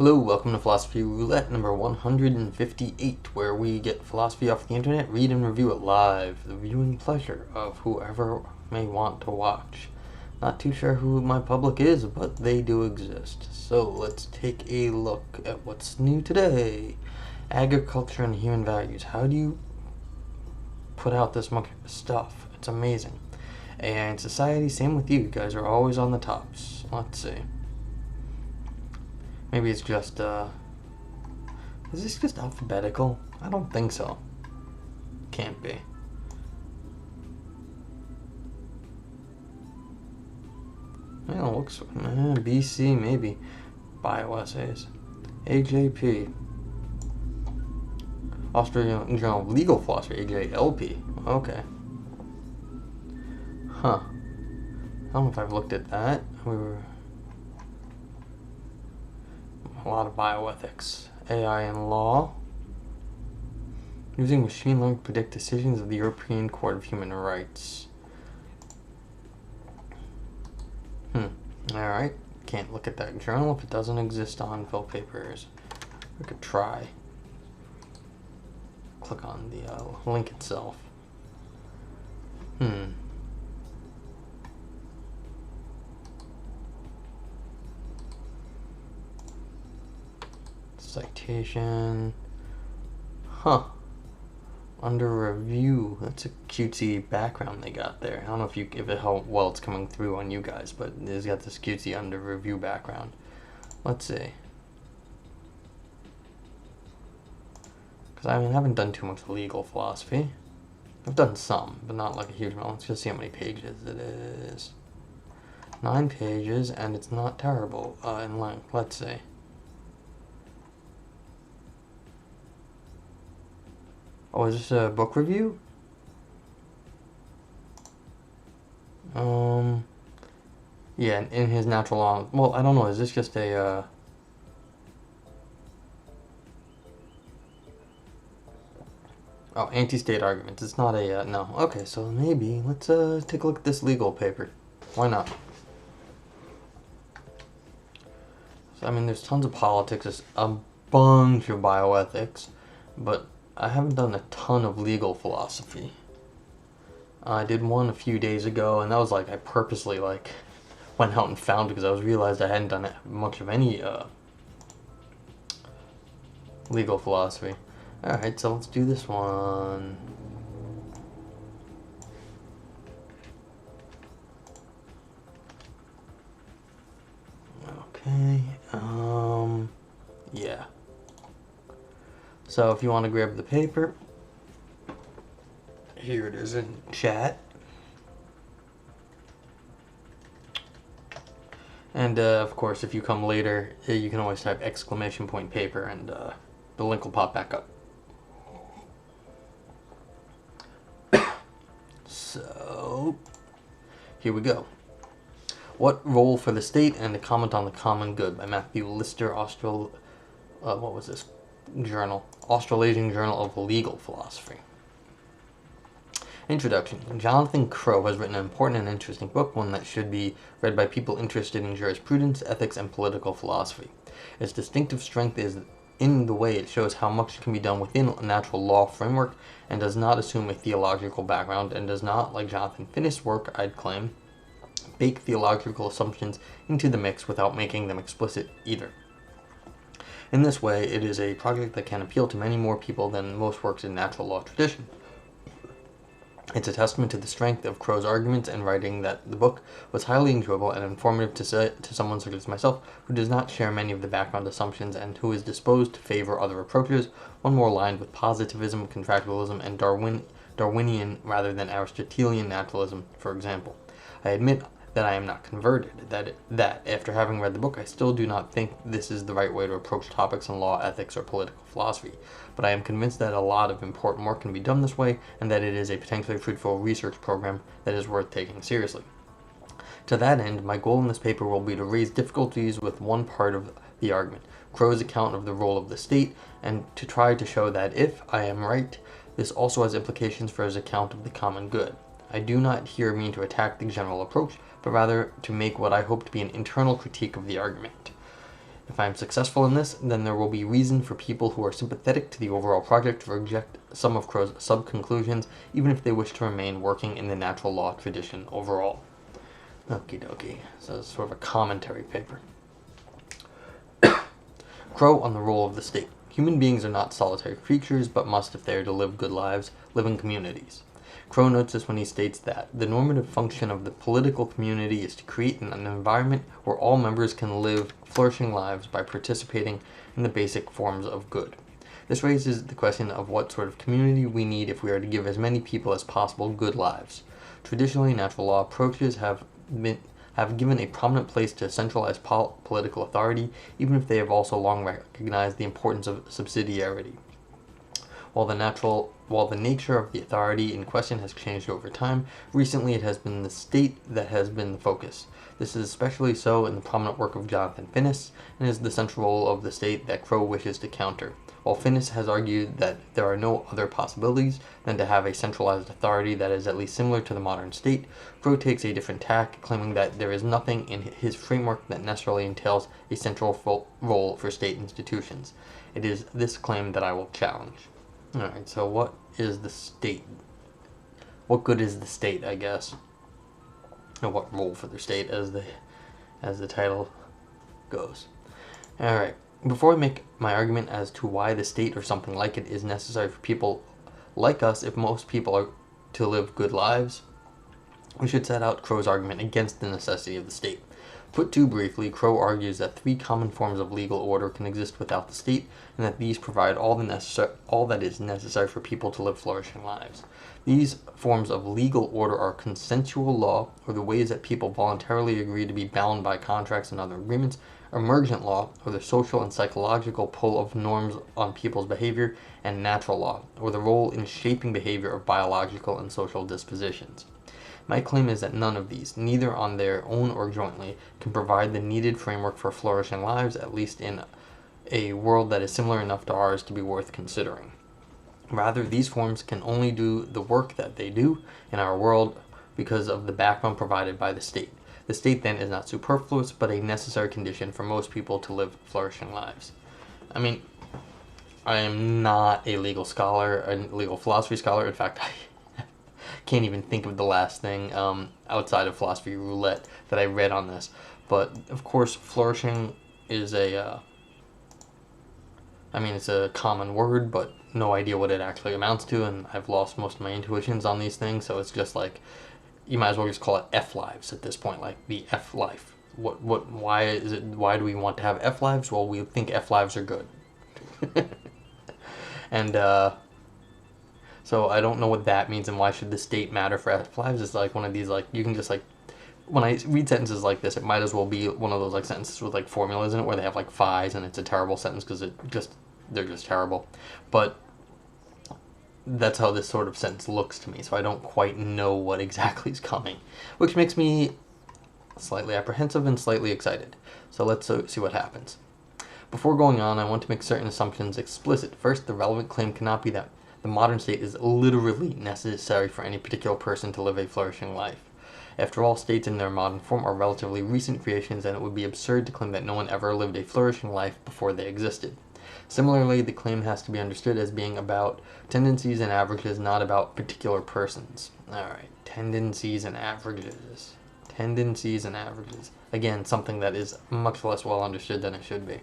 Hello, welcome to Philosophy Roulette number 158, where we get philosophy off the internet, read and review it live, the viewing pleasure of whoever may want to watch. Not too sure who my public is, but they do exist. So let's take a look at what's new today. Agriculture and human values. How do you put out this much stuff? It's amazing. And society, same with you. You guys are always on the tops. Let's see. Maybe it's just, is this just alphabetical? I don't think so. Can't be. Well, it looks, BC maybe. Bio essays. AJP. Australian Journal of Legal Philosophy, AJLP. Okay. Huh. I don't know if I've looked at that. A lot of bioethics. AI and law. Using machine learning to predict decisions of the European Court of Human Rights. Alright. Can't look at that journal if it doesn't exist on Phil Papers. We could try. Click on the link itself. Citation. Huh. Under review. That's a cutesy background they got there. I don't know how well it's coming through on you guys, but it's got this cutesy under review background. Let's see. Because I haven't done too much legal philosophy. I've done some, but not like a huge amount. Let's just see how many pages it is. 9 pages, and it's not terrible in length. Let's see. Oh, is this a book review? Yeah, in his natural law. Well, I don't know. Is this just a, Oh, anti-state arguments. It's not a, no. Okay, so maybe let's, take a look at this legal paper. Why not? So, there's tons of politics. There's a bunch of bioethics, but I haven't done a ton of legal philosophy. I did one a few days ago, and that was I purposely went out and found because I realized I hadn't done much of any legal philosophy. Alright, so let's do this one. Okay, yeah. So if you want to grab the paper, here it is in chat. And of course, if you come later, you can always type !paper and the link will pop back up. So, here we go. What Role for the State and a Comment on the Common Good by Matthew Lister, what was this journal? Australasian Journal of Legal Philosophy. Introduction. Jonathan Crowe has written an important and interesting book, one that should be read by people interested in jurisprudence, ethics, and political philosophy. Its distinctive strength is in the way it shows how much can be done within a natural law framework and does not assume a theological background and does not, like Jonathan Finnis' work, I'd claim, bake theological assumptions into the mix without making them explicit either. In this way, it is a project that can appeal to many more people than most works in natural law tradition. It's a testament to the strength of Crowe's arguments and writing that the book was highly enjoyable and informative to someone such as myself, who does not share many of the background assumptions and who is disposed to favor other approaches, one more aligned with positivism, contractualism, and Darwinian rather than Aristotelian naturalism, for example. I admit that I am not converted, that after having read the book, I still do not think this is the right way to approach topics in law, ethics, or political philosophy, but I am convinced that a lot of important work can be done this way, and that it is a potentially fruitful research program that is worth taking seriously. To that end, my goal in this paper will be to raise difficulties with one part of the argument, Crowe's account of the role of the state, and to try to show that if I am right, this also has implications for his account of the common good. I do not here mean to attack the general approach, but rather to make what I hope to be an internal critique of the argument. If I am successful in this, then there will be reason for people who are sympathetic to the overall project to reject some of Crow's sub-conclusions, even if they wish to remain working in the natural law tradition overall. Okie dokie. So it's sort of a commentary paper. Crow on the role of the state. Human beings are not solitary creatures, but must, if they are to live good lives, live in communities. Crow notes this when he states that the normative function of the political community is to create an environment where all members can live flourishing lives by participating in the basic forms of good. This raises the question of what sort of community we need if we are to give as many people as possible good lives. Traditionally, natural law approaches have given a prominent place to centralized political authority, even if they have also long recognized the importance of subsidiarity. While the nature of the authority in question has changed over time, recently it has been the state that has been the focus. This is especially so in the prominent work of Jonathan Finnis, and is the central role of the state that Crow wishes to counter. While Finnis has argued that there are no other possibilities than to have a centralized authority that is at least similar to the modern state, Crow takes a different tack, claiming that there is nothing in his framework that necessarily entails a central role for state institutions. It is this claim that I will challenge. Alright, so what is the state? What good is the state, I guess? Or what role for the state, as the title goes. Alright, before I make my argument as to why the state or something like it is necessary for people like us, if most people are to live good lives, we should set out Crow's argument against the necessity of the state. Put too briefly, Crow argues that three common forms of legal order can exist without the state, and that these provide all that is necessary for people to live flourishing lives. These forms of legal order are consensual law, or the ways that people voluntarily agree to be bound by contracts and other agreements; emergent law, or the social and psychological pull of norms on people's behavior; and natural law, or the role in shaping behavior of biological and social dispositions. My claim is that none of these, neither on their own or jointly, can provide the needed framework for flourishing lives, at least in a world that is similar enough to ours to be worth considering. Rather, these forms can only do the work that they do in our world because of the backbone provided by the state. The state, then, is not superfluous, but a necessary condition for most people to live flourishing lives. I mean, I am not a legal scholar, a legal philosophy scholar. In fact, I can't even think of the last thing outside of philosophy roulette that I read on this. But, of course, flourishing is it's a common word, but no idea what it actually amounts to, and I've lost most of my intuitions on these things, so it's just like, you might as well just call it F-lives at this point, like the F-life. Why do we want to have F-lives? Well, we think F-lives are good. And, so I don't know what that means, and why should the state matter for F-lives? It's like one of these, like, you can just, like, when I read sentences like this, it might as well be one of those, like, sentences with, like, formulas in it, where they have, like, phi's, and it's a terrible sentence, because they're just terrible. But that's how this sort of sentence looks to me, so I don't quite know what exactly is coming, which makes me slightly apprehensive and slightly excited. So let's see what happens. Before going on, I want to make certain assumptions explicit. First, the relevant claim cannot be that the modern state is literally necessary for any particular person to live a flourishing life. After all, states in their modern form are relatively recent creations, and it would be absurd to claim that no one ever lived a flourishing life before they existed. Similarly, the claim has to be understood as being about tendencies and averages, not about particular persons. Alright, tendencies and averages. Tendencies and averages. Again, something that is much less well understood than it should be.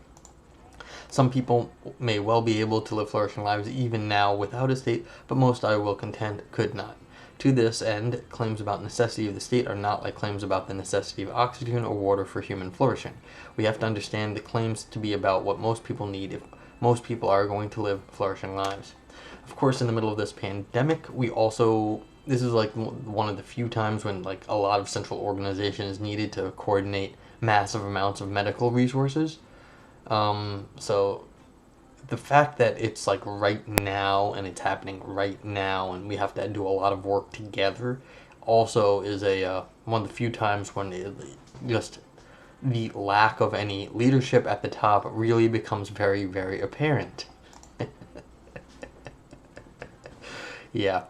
Some people may well be able to live flourishing lives even now without a state, but most, I will contend, could not. To this end, claims about necessity of the state are not like claims about the necessity of oxygen or water for human flourishing. We have to understand the claims to be about what most people need if most people are going to live flourishing lives. Of course, in the middle of this pandemic, this is like one of the few times when, like, a lot of central organization is needed to coordinate massive amounts of medical resources. So the fact that it's, like, right now, and it's happening right now, and we have to do a lot of work together, also is one of the few times when just the lack of any leadership at the top really becomes very, very apparent. Yeah.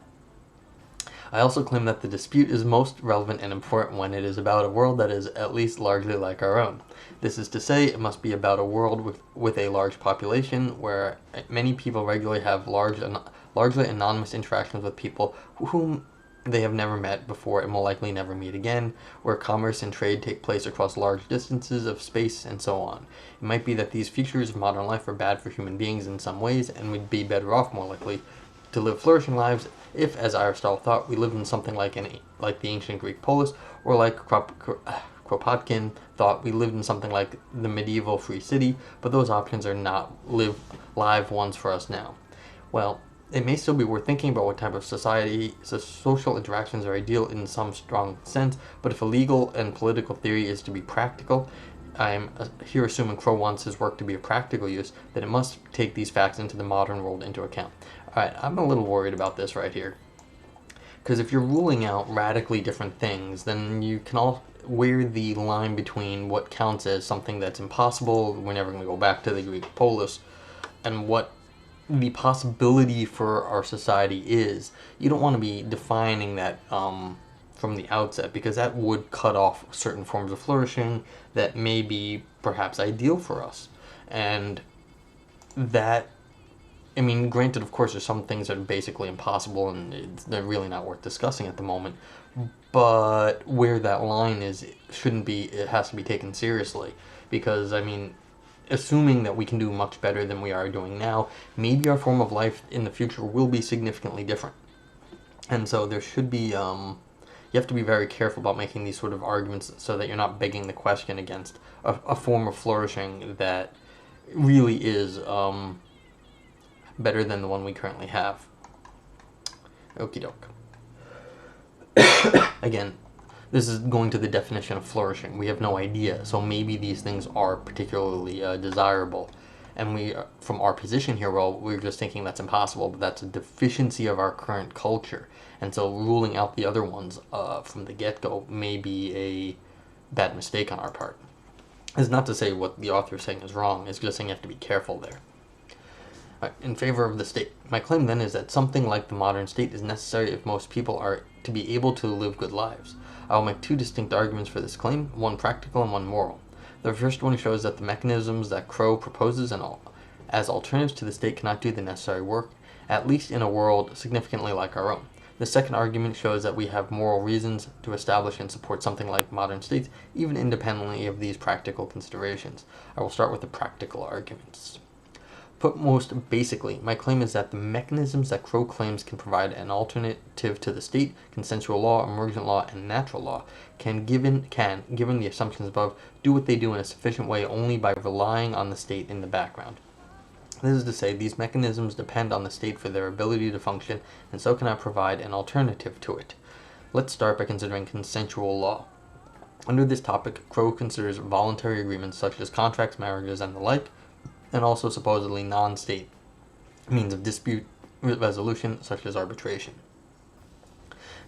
I also claim that the dispute is most relevant and important when it is about a world that is at least largely like our own. This is to say, it must be about a world with a large population where many people regularly have largely anonymous interactions with people whom they have never met before and will likely never meet again, where commerce and trade take place across large distances of space, and so on. It might be that these features of modern life are bad for human beings in some ways, and would be better off, more likely, to live flourishing lives if, as Aristotle thought, we lived in something like the ancient Greek polis, or like Kropotkin thought, we lived in something like the medieval free city, but those options are not live ones for us now. Well, it may still be worth thinking about what type of social interactions are ideal in some strong sense, but if a legal and political theory is to be practical, I'm here assuming Crow wants his work to be of practical use, then it must take these facts into the modern world into account. Alright, I'm a little worried about this right here. Because if you're ruling out radically different things, then you can where the line between what counts as something that's impossible, we're never going to go back to the Greek polis, and what the possibility for our society is. You don't want to be defining that from the outset, because that would cut off certain forms of flourishing that may be perhaps ideal for us. And that, I mean, granted, of course, there's some things that are basically impossible and they're really not worth discussing at the moment, but where that line is, it has to be taken seriously, because, I mean, assuming that we can do much better than we are doing now, maybe our form of life in the future will be significantly different. And so there should be, you have to be very careful about making these sort of arguments so that you're not begging the question against a form of flourishing that really is better than the one we currently have. Okie doke. Again, this is going to the definition of flourishing. We have no idea, so maybe these things are particularly desirable. And from our position here, well, we're just thinking that's impossible, but that's a deficiency of our current culture. And so ruling out the other ones from the get-go may be a bad mistake on our part. It's not to say what the author is saying is wrong, it's just saying you have to be careful there. In favor of the state. My claim then is that something like the modern state is necessary if most people are to be able to live good lives. I will make two distinct arguments for this claim, one practical and one moral. The first one shows that the mechanisms that Crow proposes as alternatives to the state cannot do the necessary work, at least in a world significantly like our own. The second argument shows that we have moral reasons to establish and support something like modern states, even independently of these practical considerations. I will start with the practical arguments. Put most basically, my claim is that the mechanisms that Crow claims can provide an alternative to the state, consensual law, emergent law, and natural law, can, given the assumptions above, do what they do in a sufficient way only by relying on the state in the background. This is to say, these mechanisms depend on the state for their ability to function, and so cannot provide an alternative to it. Let's start by considering consensual law. Under this topic, Crow considers voluntary agreements such as contracts, marriages, and the like, and also supposedly non-state means of dispute resolution such as arbitration.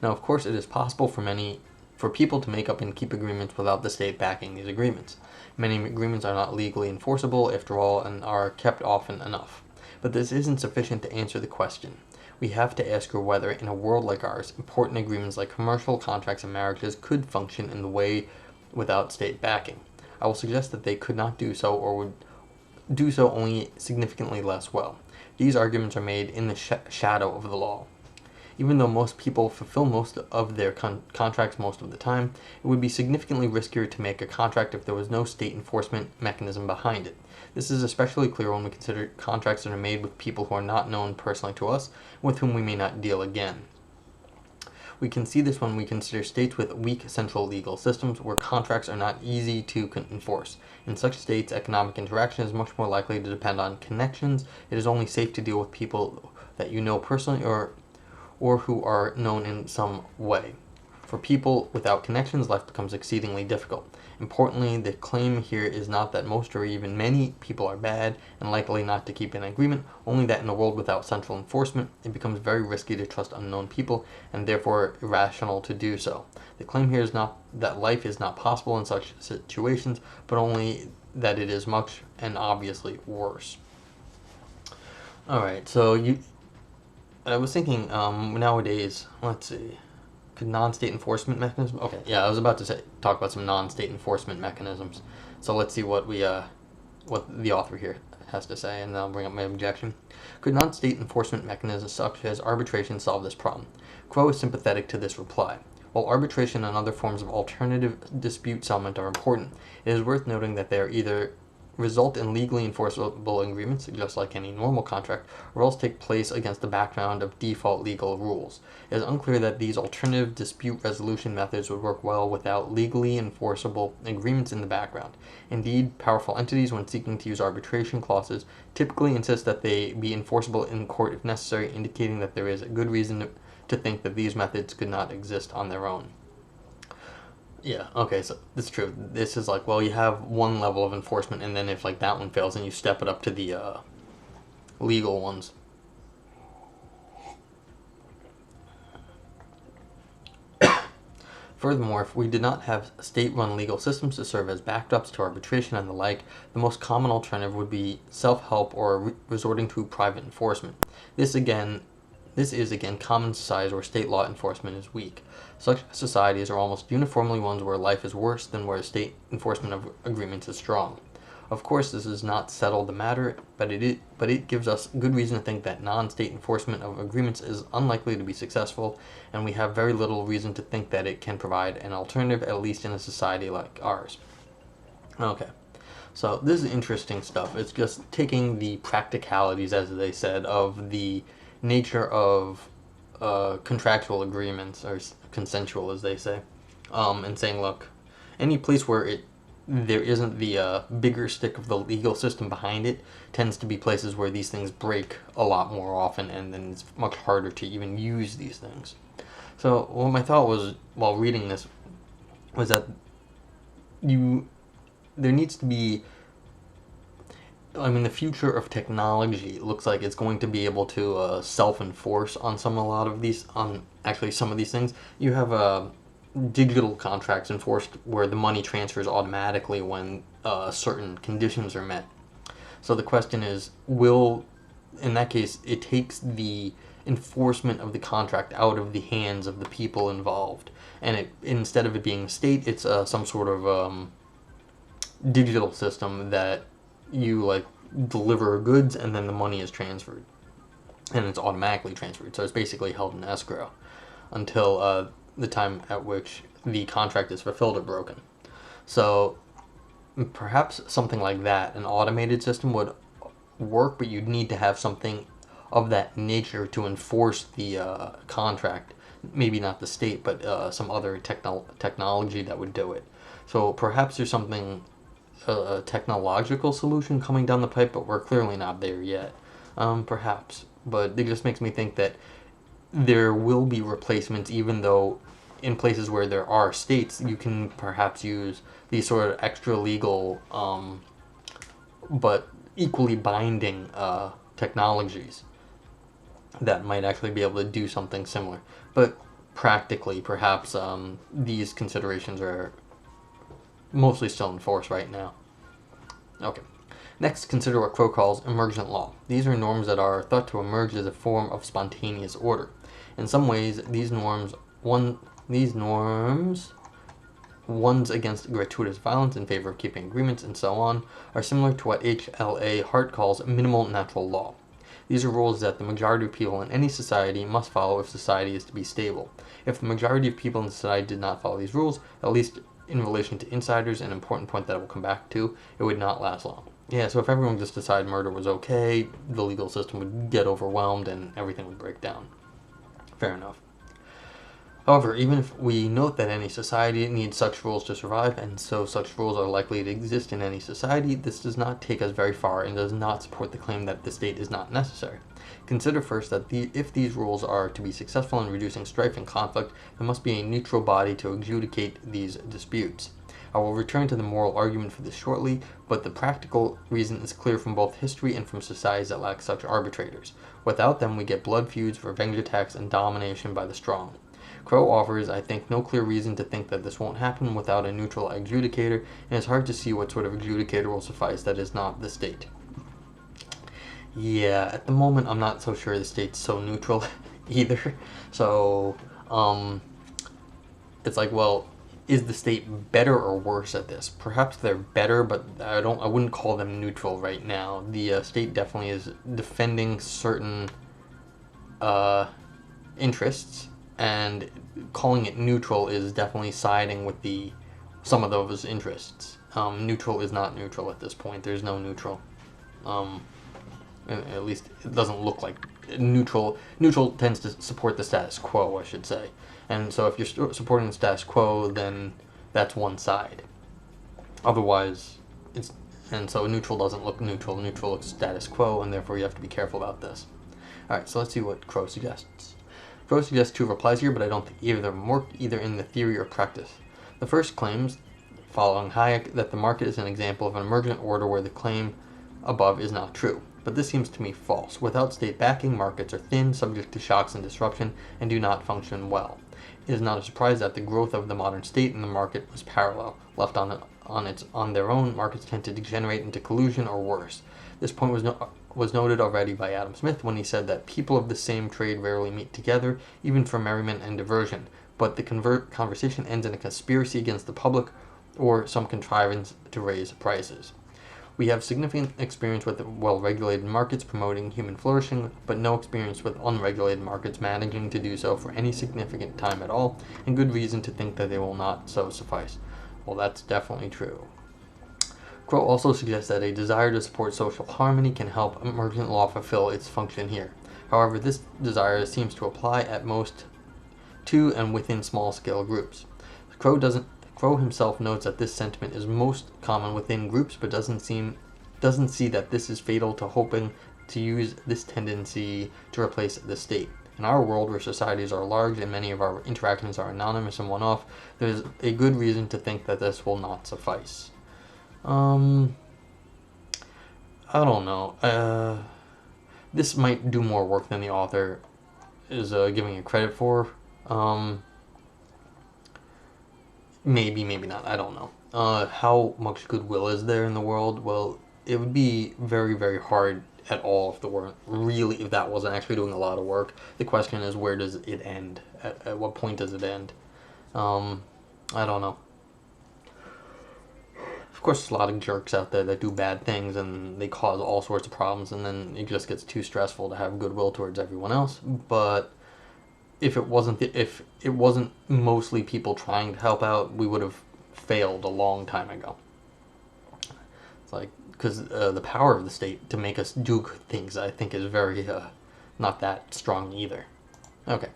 Now, of course, it is possible for people to make up and keep agreements without the state backing these agreements. Many agreements are not legally enforceable, after all, and are kept often enough. But this isn't sufficient to answer the question. We have to ask her whether, in a world like ours, important agreements like commercial contracts and marriages could function in the way without state backing. I will suggest that they could not do so, or would do so only significantly less well. These arguments are made in the shadow of the law. Even though most people fulfill most of their contracts most of the time, it would be significantly riskier to make a contract if there was no state enforcement mechanism behind it. This is especially clear when we consider contracts that are made with people who are not known personally to us, with whom we may not deal again. We can see this when we consider states with weak central legal systems where contracts are not easy to enforce. In such states, economic interaction is much more likely to depend on connections. It is only safe to deal with people that you know personally or who are known in some way. For people without connections, life becomes exceedingly difficult. Importantly, the claim here is not that most or even many people are bad and likely not to keep an agreement, only that in a world without central enforcement, it becomes very risky to trust unknown people and therefore irrational to do so. The claim here is not that life is not possible in such situations, but only that it is much and obviously worse. Alright, so I was thinking, nowadays, let's see, Could non-state enforcement mechanisms? Okay, yeah, I was about to talk about some non-state enforcement mechanisms. So let's see what the author here has to say, and then I'll bring up my objection. Could non-state enforcement mechanisms such as arbitration solve this problem? Quo is sympathetic to this reply. While arbitration and other forms of alternative dispute settlement are important, it is worth noting that they are either result in legally enforceable agreements, just like any normal contract, or else take place against the background of default legal rules. It is unclear that these alternative dispute resolution methods would work well without legally enforceable agreements in the background. Indeed, powerful entities, when seeking to use arbitration clauses, typically insist that they be enforceable in court if necessary, indicating that there is a good reason to think that these methods could not exist on their own. Yeah, okay, so that's true. This is like, well, you have one level of enforcement, and then if like that one fails, then you step it up to the legal ones. Furthermore, if we did not have state-run legal systems to serve as backdrops to arbitration and the like, the most common alternative would be self-help or resorting to private enforcement. This is again common societies where state law enforcement is weak. Such societies are almost uniformly ones where life is worse than where state enforcement of agreements is strong. Of course, this does not settle the matter, but it gives us good reason to think that non-state enforcement of agreements is unlikely to be successful, and we have very little reason to think that it can provide an alternative, at least in a society like ours. Okay. So this is interesting stuff. It's just taking the practicalities, as they said, of the nature of contractual agreements, or consensual, as they say, and saying, look, any place where there isn't the bigger stick of the legal system behind it tends to be places where these things break a lot more often, and then it's much harder to even use these things. So what my thought was while reading this was that there needs to be, I mean, the future of technology looks like it's going to be able to self-enforce on some of these things. You have digital contracts enforced where the money transfers automatically when certain conditions are met. So the question is, in that case, it takes the enforcement of the contract out of the hands of the people involved, and instead of it being the state, it's some sort of digital system that you like deliver goods and then the money is transferred, and it's automatically transferred. So it's basically held in escrow until the time at which the contract is fulfilled or broken. So perhaps something like that, an automated system, would work, but you'd need to have something of that nature to enforce the contract. Maybe not the state, but some other technology that would do it. So perhaps there's something, a technological solution coming down the pipe, but we're clearly not there yet. Perhaps, but it just makes me think that there will be replacements, even though in places where there are states, you can perhaps use these sort of extra legal but equally binding technologies that might actually be able to do something similar. But practically, perhaps these considerations are mostly still in force right now. Okay. Next, consider what Quo calls emergent law. These are norms that are thought to emerge as a form of spontaneous order. In some ways, these norms, ones against gratuitous violence in favor of keeping agreements and so on, are similar to what H.L.A. Hart calls minimal natural law. These are rules that the majority of people in any society must follow if society is to be stable. If the majority of people in society did not follow these rules, at least in relation to insiders, an important point that I will come back to, it would not last long. Yeah, so if everyone just decided murder was okay, the legal system would get overwhelmed and everything would break down. Fair enough. However, even if we note that any society needs such rules to survive, and so such rules are likely to exist in any society, this does not take us very far and does not support the claim that the state is not necessary. Consider first that if these rules are to be successful in reducing strife and conflict, there must be a neutral body to adjudicate these disputes. I will return to the moral argument for this shortly, but the practical reason is clear from both history and from societies that lack such arbitrators. Without them, we get blood feuds, revenge attacks, and domination by the strong. Quo offers, I think, no clear reason to think that this won't happen without a neutral adjudicator, and it's hard to see what sort of adjudicator will suffice that is not the state. Yeah, at the moment, I'm not so sure the state's so neutral either. So, it's like, well, is the state better or worse at this? Perhaps they're better, but I wouldn't call them neutral right now. The state definitely is defending certain interests, and calling it neutral is definitely siding with some of those interests. Neutral is not neutral at this point. There's no neutral. At least it doesn't look like neutral. Neutral tends to support the status quo, I should say. And so if you're supporting the status quo, then that's one side. Otherwise, so neutral doesn't look neutral. Neutral looks status quo, and therefore you have to be careful about this. Alright, so let's see what Crow suggests. Crow suggests 2 replies here, but I don't think either of them work, either in the theory or practice. The first claims, following Hayek, that the market is an example of an emergent order where the claim above is not true. But this seems to me false. Without state backing, markets are thin, subject to shocks and disruption, and do not function well. It is not a surprise that the growth of the modern state and the market was parallel. Left on their own, markets tend to degenerate into collusion or worse. This point was noted already by Adam Smith when he said that people of the same trade rarely meet together, even for merriment and diversion, but the conversation ends in a conspiracy against the public or some contrivance to raise prices. We have significant experience with well-regulated markets promoting human flourishing, but no experience with unregulated markets managing to do so for any significant time at all, and good reason to think that they will not so suffice. Well, that's definitely true. Crow also suggests that a desire to support social harmony can help emergent law fulfill its function here. However, this desire seems to apply at most to and within small-scale groups. Crow himself notes that this sentiment is most common within groups, but doesn't see that this is fatal to hoping to use this tendency to replace the state. In our world, where societies are large and many of our interactions are anonymous and one-off, there is a good reason to think that this will not suffice. I don't know. This might do more work than the author is giving it credit for. Maybe not. I don't know. How much goodwill is there in the world? Well, it would be very, very hard at all if that wasn't actually doing a lot of work. The question is, where does it end? At what point does it end? I don't know. Of course, there's a lot of jerks out there that do bad things and they cause all sorts of problems, and then it just gets too stressful to have goodwill towards everyone else. But if it wasn't mostly people trying to help out, we would have failed a long time ago. It's like, because the power of the state to make us do good things, I think, is very not that strong either. Okay.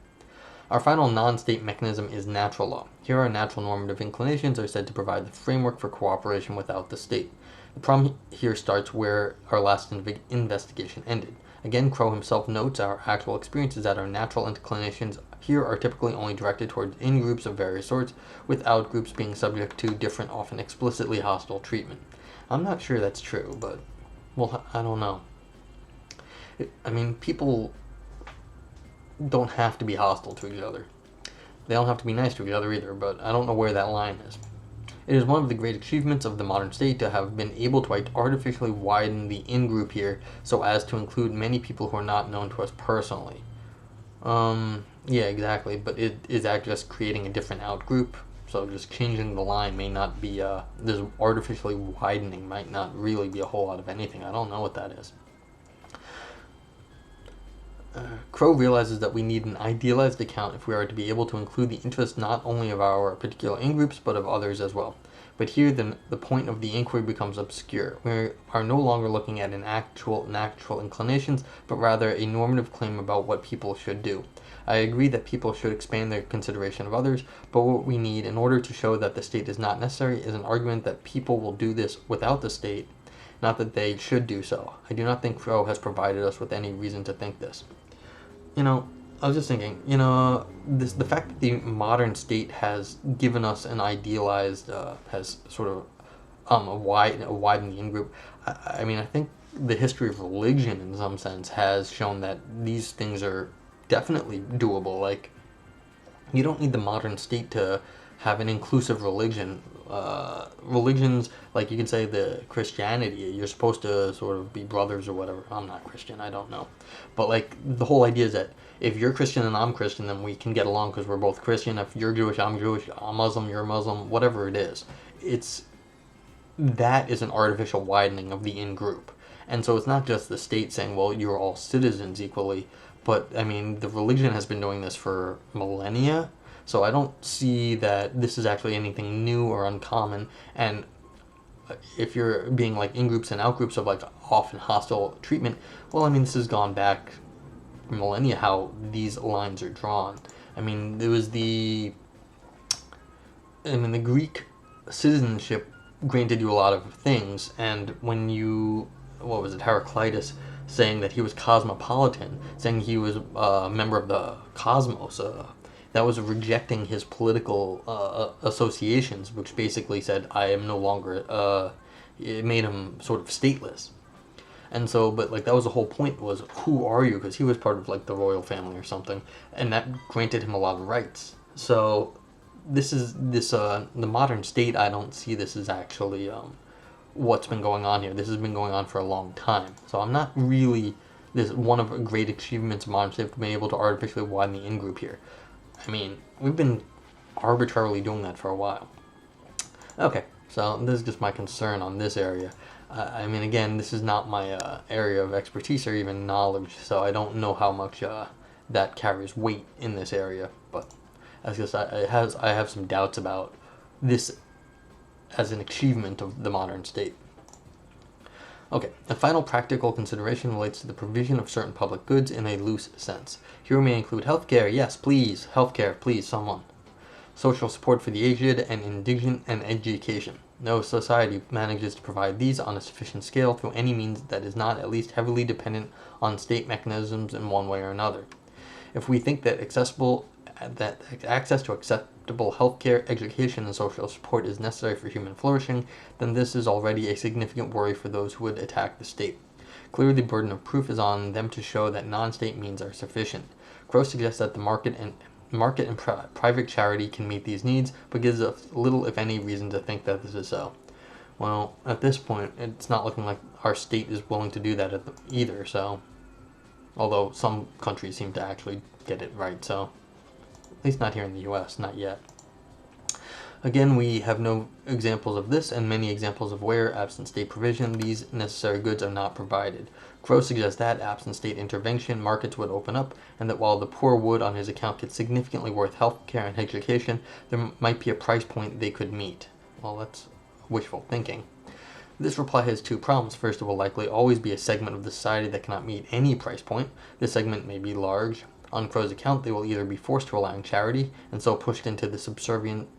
Our final non-state mechanism is natural law. Here, our natural normative inclinations are said to provide the framework for cooperation without the state. The problem here starts where our last investigation ended. Again, Crow himself notes our actual experience is that our natural inclinations here are typically only directed towards in-groups of various sorts, with out-groups being subject to different, often explicitly hostile treatment. I'm not sure that's true, but, well, I don't know. People don't have to be hostile to each other. They don't have to be nice to each other either, but I don't know where that line is. It is one of the great achievements of the modern state to have been able to artificially widen the in-group here so as to include many people who are not known to us personally. Yeah, exactly, but is that just creating a different out-group? So just changing the line may not be, this artificially widening might not really be a whole lot of anything. I don't know what that is. Crow realizes that we need an idealized account if we are to be able to include the interests not only of our particular in-groups, but of others as well. But here, the point of the inquiry becomes obscure. We are no longer looking at natural inclinations, but rather a normative claim about what people should do. I agree that people should expand their consideration of others, but what we need in order to show that the state is not necessary is an argument that people will do this without the state, not that they should do so. I do not think Crow has provided us with any reason to think this. I was just thinking, the fact that the modern state has given us an idealized, has sort of widened the in-group. I think the history of religion, in some sense, has shown that these things are definitely doable. Like, you don't need the modern state to have an inclusive religion. Religions, like you can say the Christianity, you're supposed to sort of be brothers or whatever. I'm not Christian, I don't know. But like the whole idea is that if you're Christian and I'm Christian, then we can get along because we're both Christian. If you're Jewish, I'm Jewish, I'm Muslim, you're Muslim, whatever it is. That is an artificial widening of the in-group. And so it's not just the state saying, well, you're all citizens equally, but, I mean, the religion has been doing this for millennia, so I don't see that this is actually anything new or uncommon. And if you're being, like, in-groups and out-groups of, like, often hostile treatment, well, I mean, this has gone back millennia how these lines are drawn. I mean, the Greek citizenship granted you a lot of things, and when Heraclitus saying that he was cosmopolitan, saying he was a member of the cosmos, that was rejecting his political associations, which basically said, I am no longer, it made him sort of stateless. And so, but like that was the whole point, was who are you? Because he was part of like the royal family or something, and that granted him a lot of rights. So the modern state, I don't see this as actually what's been going on here. This has been going on for a long time. So I'm not really, this one of the great achievements of modern state, being able to artificially widen the in-group here. I mean, we've been arbitrarily doing that for a while. Okay, so this is just my concern on this area. I mean, again, this is not my area of expertise or even knowledge, so I don't know how much that carries weight in this area, but I have some doubts about this as an achievement of the modern state. Okay, the final practical consideration relates to the provision of certain public goods in a loose sense. Here we may include healthcare, yes, please, healthcare, please, someone. Social support for the aged and indigent, and education. No society manages to provide these on a sufficient scale through any means that is not at least heavily dependent on state mechanisms in one way or another. If we think that access to acceptable healthcare, education, and social support is necessary for human flourishing, then this is already a significant worry for those who would attack the state. Clearly, the burden of proof is on them to show that non-state means are sufficient. Crow suggests that the market and private charity can meet these needs, but gives us little, if any, reason to think that this is so. Well, at this point, it's not looking like our state is willing to do that either, so... Although some countries seem to actually get it right, so... At least not here in the US, not yet. Again, we have no examples of this, and many examples of where, absent state provision, these necessary goods are not provided. Crow suggests that, absent state intervention, markets would open up, and that while the poor would, on his account, get significantly worth health care and education, there might be a price point they could meet. Well, that's wishful thinking. This reply has two problems. First, it will likely always be a segment of the society that cannot meet any price point. This segment may be large. On Crow's account, they will either be forced to rely on charity, and so pushed into the subservience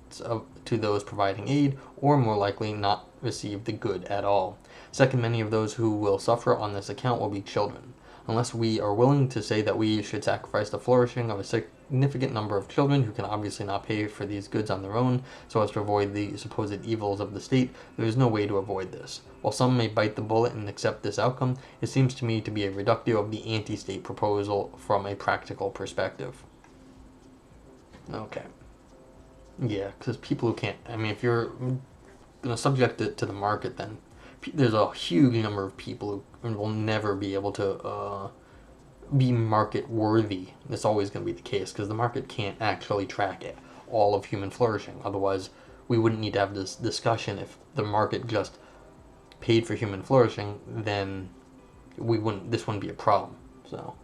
to those providing aid, or more likely not receive the good at all. Second, many of those who will suffer on this account will be children. Unless we are willing to say that we should sacrifice the flourishing of a significant number of children who can obviously not pay for these goods on their own so as to avoid the supposed evils of the state, there is no way to avoid this. While some may bite the bullet and accept this outcome, it seems to me to be a reductio of the anti-state proposal from a practical perspective. Okay. Yeah, because people who can't... I mean, if you're going to subject it to the market, then there's a huge number of people who will never be able to be market worthy. That's always going to be the case, because the market can't actually track it, all of human flourishing. Otherwise, we wouldn't need to have this discussion. If the market just paid for human flourishing, then this wouldn't be a problem. So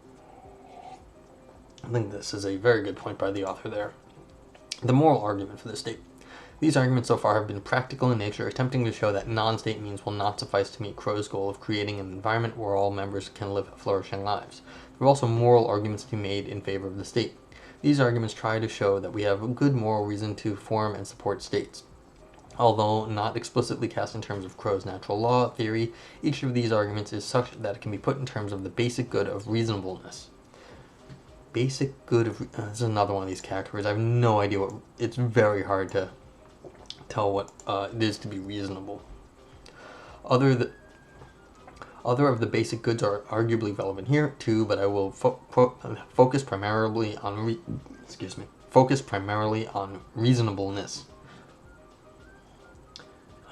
I think this is a very good point by the author there. The moral argument for the state. These arguments so far have been practical in nature, attempting to show that non-state means will not suffice to meet Crow's goal of creating an environment where all members can live flourishing lives. There are also moral arguments to be made in favor of the state. These arguments try to show that we have a good moral reason to form and support states. Although not explicitly cast in terms of Crow's natural law theory, each of these arguments is such that it can be put in terms of the basic good of reasonableness. Basic good of... this is another one of these categories. I have no idea what... It's very hard to tell what it is to be reasonable. Other of the basic goods are arguably relevant here too, but I will focus primarily on reasonableness.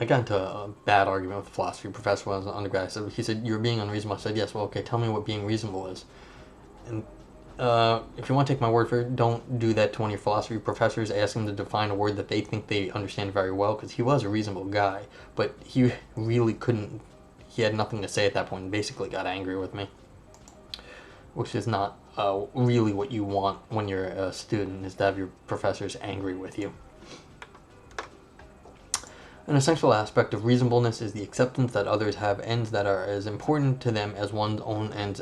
I got into a bad argument with a philosophy professor when I was an undergrad. He said, "You're being unreasonable." I said, "Yes." "Well, okay, tell me what being reasonable is." And if you want to take my word for it, don't do that to one of your philosophy professors. Ask him to define a word that they think they understand very well, because he was a reasonable guy, but he really couldn't. He had nothing to say at that point and basically got angry with me, which is not really what you want when you're a student, is to have your professors angry with you. An essential aspect of reasonableness is the acceptance that others have ends that are as important to them as one's own ends.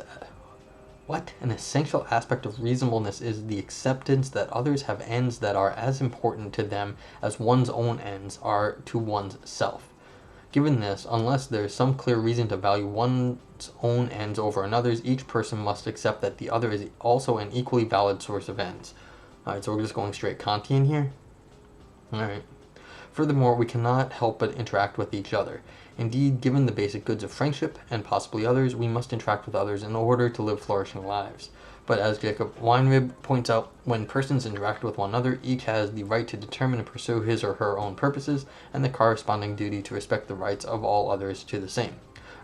What? An essential aspect of reasonableness is the acceptance that others have ends that are as important to them as one's own ends are to one's self. Given this, unless there is some clear reason to value one's own ends over another's, each person must accept that the other is also an equally valid source of ends. Alright, so we're just going straight Kantian here? Alright. Furthermore, we cannot help but interact with each other. Indeed, given the basic goods of friendship, and possibly others, we must interact with others in order to live flourishing lives. But as Jacob Weinrib points out, when persons interact with one another, each has the right to determine and pursue his or her own purposes, and the corresponding duty to respect the rights of all others to the same.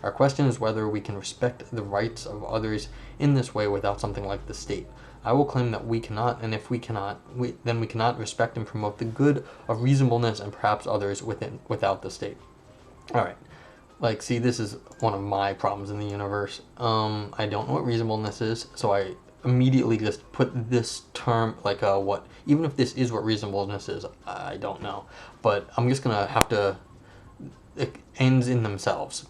Our question is whether we can respect the rights of others in this way without something like the state. I will claim that we cannot, and if we cannot, then we cannot respect and promote the good of reasonableness and perhaps others without the state. Alright, like, see, this is one of my problems in the universe. I don't know what reasonableness is, so I immediately just put this term, like, even if this is what reasonableness is, I don't know. But I'm just gonna have to, ends in themselves,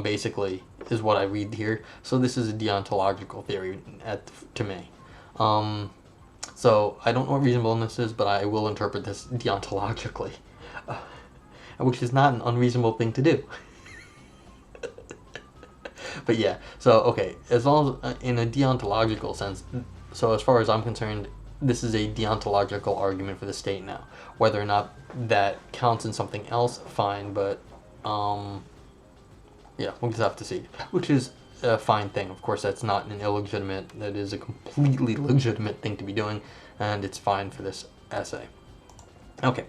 basically, is what I read here. So this is a deontological theory to me. So I don't know what reasonableness is, but I will interpret this deontologically, which is not an unreasonable thing to do. But yeah, so okay, as long as in a deontological sense, so as far as I'm concerned, this is a deontological argument for the state now. Whether or not that counts in something else, fine, but yeah, we'll just have to see. Which is a fine thing. Of course, that's not an illegitimate, that is a completely legitimate thing to be doing, and it's fine for this essay. Okay.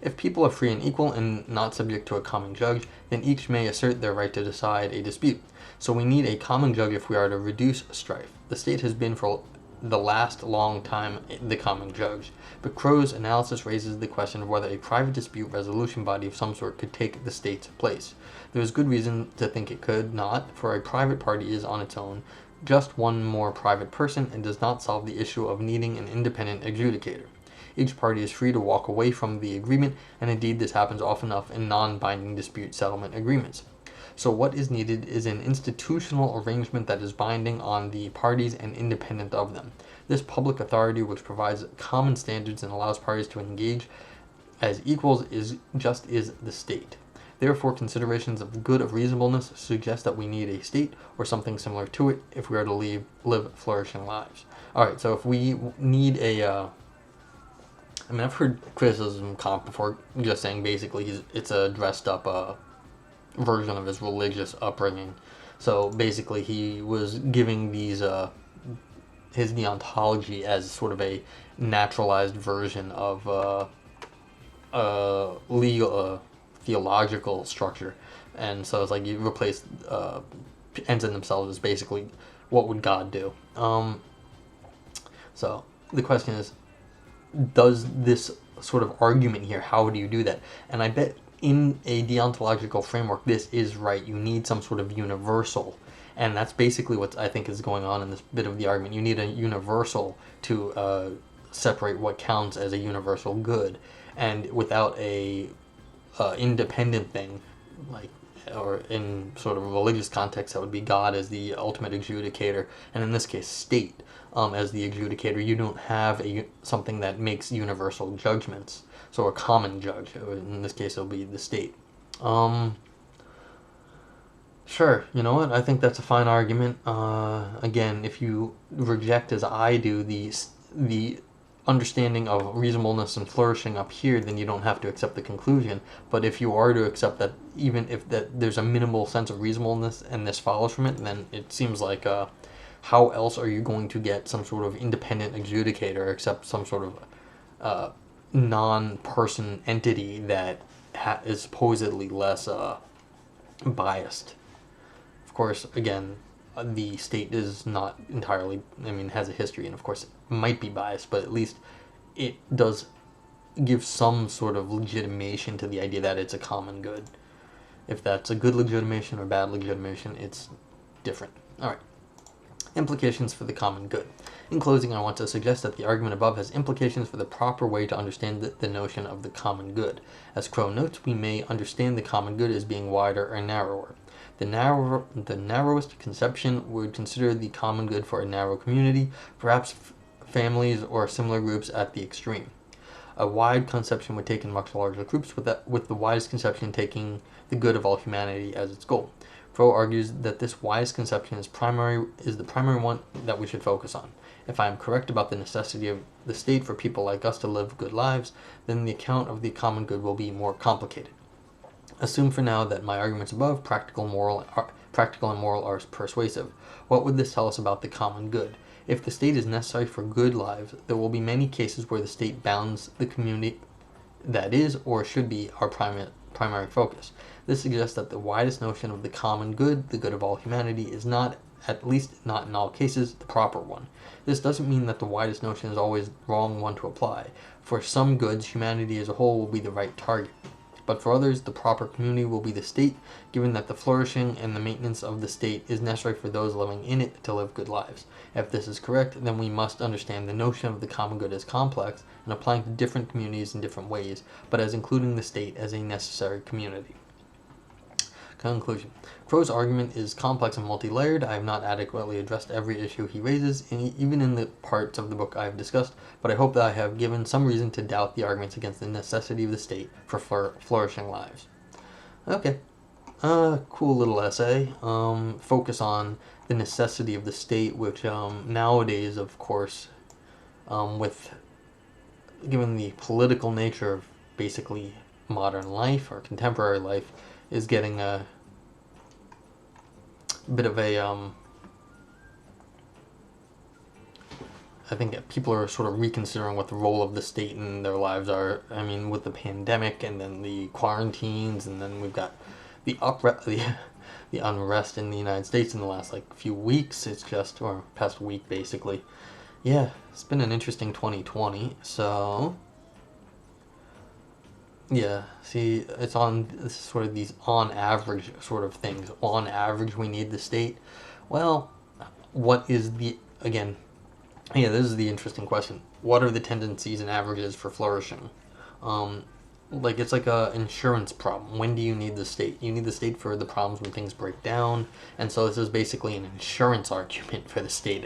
If people are free and equal and not subject to a common judge, then each may assert their right to decide a dispute. So we need a common judge if we are to reduce strife. The state has been for the last long time the common judge, but Crow's analysis raises the question of whether a private dispute resolution body of some sort could take the state's place. There is good reason to think it could not, for a private party is on its own just one more private person and does not solve the issue of needing an independent adjudicator. Each party is free to walk away from the agreement, and indeed this happens often enough in non-binding dispute settlement agreements. So what is needed is an institutional arrangement that is binding on the parties and independent of them. This public authority, which provides common standards and allows parties to engage as equals, is the state. Therefore, considerations of the good of reasonableness suggest that we need a state or something similar to it if we are to live flourishing lives. Alright, so if we need a I mean, I've heard criticism of Kant before, just saying basically it's a dressed up version of his religious upbringing. So basically he was giving these his deontology as sort of a naturalized version of legal theological structure. And so it's like you replace ends in themselves as basically what would God do. So the question is, does this sort of argument here, how do you do that? And I bet in a deontological framework, this is right. You need some sort of universal. And that's basically what I think is going on in this bit of the argument. You need a universal to separate what counts as a universal good. And without a independent thing, like, or in sort of a religious context, that would be God as the ultimate adjudicator, and in this case, state as the adjudicator. You don't have something that makes universal judgments, so a common judge. In this case, it'll be the state. Sure, you know what? I think that's a fine argument. Again, if you reject, as I do, the understanding of reasonableness and flourishing up here, then you don't have to accept the conclusion. But if you are to accept that, even if that there's a minimal sense of reasonableness and this follows from it, then it seems like how else are you going to get some sort of independent adjudicator except some sort of non-person entity that is supposedly less biased? Of course, again, the state is not entirely, I mean, has a history, and of course it might be biased, but at least it does give some sort of legitimation to the idea that it's a common good. If that's a good legitimation or bad legitimation, it's different. All right. Implications for the common good. In closing, I want to suggest that the argument above has implications for the proper way to understand the notion of the common good. As Crow notes, we may understand the common good as being wider or narrower. The narrowest conception would consider the common good for a narrow community, perhaps families or similar groups at the extreme. A wide conception would take in much larger groups, with the widest conception taking the good of all humanity as its goal. Crow argues that this widest conception is the primary one that we should focus on. If I am correct about the necessity of the state for people like us to live good lives, then the account of the common good will be more complicated. Assume for now that my arguments above, practical and moral, are persuasive. What would this tell us about the common good? If the state is necessary for good lives, there will be many cases where the state bounds the community that is or should be our primary focus. This suggests that the widest notion of the common good, the good of all humanity, is not, at least not in all cases, the proper one. This doesn't mean that the widest notion is always the wrong one to apply. For some goods, humanity as a whole will be the right target. But for others, the proper community will be the state, given that the flourishing and the maintenance of the state is necessary for those living in it to live good lives. If this is correct, then we must understand the notion of the common good as complex and applying to different communities in different ways, but as including the state as a necessary community. Conclusion. Crow's argument is complex and multi-layered. I have not adequately addressed every issue he raises, even in the parts of the book I have discussed, but I hope that I have given some reason to doubt the arguments against the necessity of the state for flourishing lives. Okay. Cool little essay. Focus on the necessity of the state, which nowadays, of course, given the political nature of basically modern life or contemporary life, is getting a bit of a I think people are sort of reconsidering what the role of the state in their lives are. I mean, with the pandemic and then the quarantines, and then we've got the unrest in the United States in the last few weeks. It's just, or past week basically. Yeah, it's been an interesting 2020. So yeah, see, it's sort of these on average sort of things. On average, we need the state. Well, what is again, yeah, this is the interesting question. What are the tendencies and averages for flourishing? It's like a insurance problem. When do you need the state? You need the state for the problems when things break down, and so this is basically an insurance argument for the state.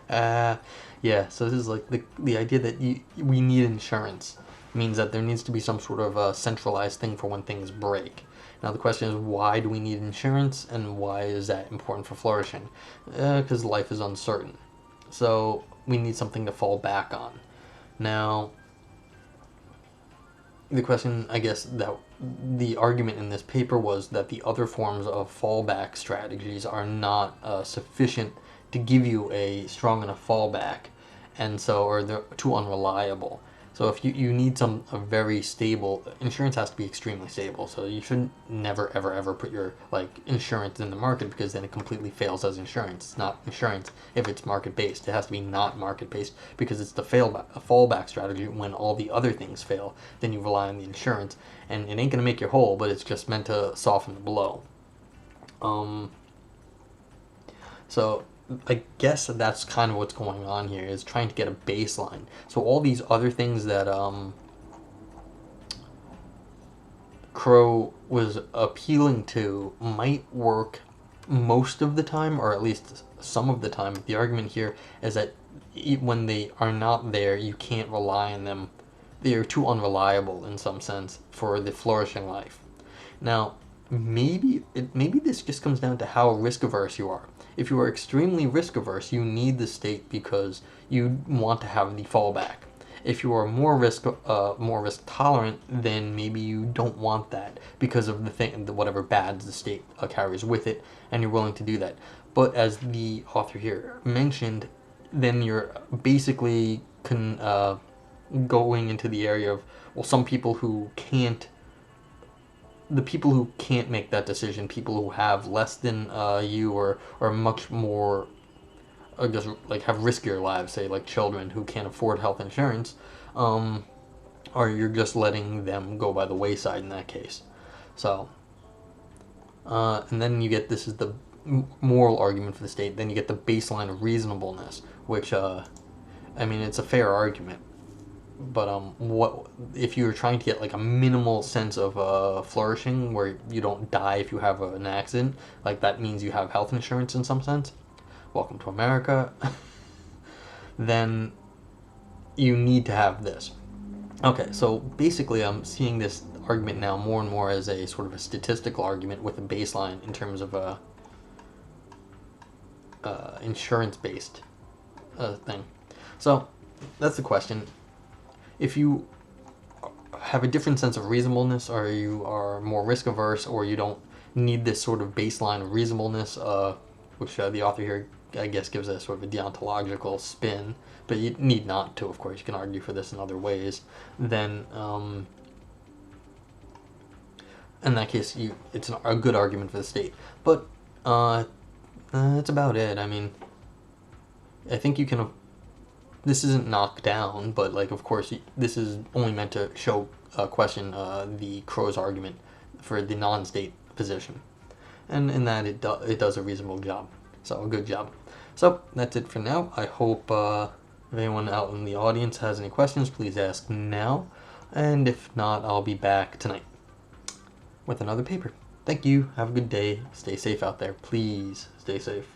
Yeah, so this is like the idea that we need insurance means that there needs to be some sort of a centralized thing for when things break. Now the question is, why do we need insurance, and why is that important for flourishing? Because life is uncertain. So we need something to fall back on. Now, the question, I guess, that the argument in this paper was that the other forms of fallback strategies are not sufficient to give you a strong enough fallback, and so, or they're too unreliable. So if you need a very stable, insurance has to be extremely stable. So you shouldn't never ever put your insurance in the market, because then it completely fails as insurance. It's not insurance if it's market based. It has to be not market based, because it's a fallback strategy. When all the other things fail, then you rely on the insurance, and it ain't gonna make you whole, but it's just meant to soften the blow. So I guess that's kind of what's going on here, is trying to get a baseline. So all these other things that Crow was appealing to might work most of the time, or at least some of the time. The argument here is that when they are not there, you can't rely on them. They are too unreliable in some sense for the flourishing life. Now, maybe this just comes down to how risk averse you are. If you are extremely risk averse, you need the state because you want to have the fallback. If you are more risk tolerant, then maybe you don't want that because of whatever bads the state carries with it, and you're willing to do that. But as the author here mentioned, then you're basically going into the area of, well, some people who can't the people who can't make that decision, people who have less than you, or much more, I guess, like have riskier lives, say like children who can't afford health insurance, or you're just letting them go by the wayside in that case. So, and then you get, this is the moral argument for the state, then you get the baseline of reasonableness, which, I mean, it's a fair argument. But what if you're trying to get like a minimal sense of flourishing, where you don't die if you have an accident? Like that means you have health insurance in some sense. Welcome to America. Then you need to have this. Okay, so basically, I'm seeing this argument now more and more as a sort of a statistical argument with a baseline in terms of a insurance-based thing. So that's the question. If you have a different sense of reasonableness, or you are more risk averse, or you don't need this sort of baseline of reasonableness, which the author here, I guess, gives a sort of a deontological spin, but you need not to, of course. You can argue for this in other ways. Then, in that case, it's a good argument for the state. But that's about it. I mean, I think you can. This isn't knocked down, but like, of course, this is only meant to show question the Crow's argument for the non-state position, and in that it does a reasonable job. So a good job. So that's it for now. I hope if anyone out in the audience has any questions, please ask now, and if not, I'll be back tonight with another paper. Thank you. Have a good day. Stay safe out there. Please stay safe.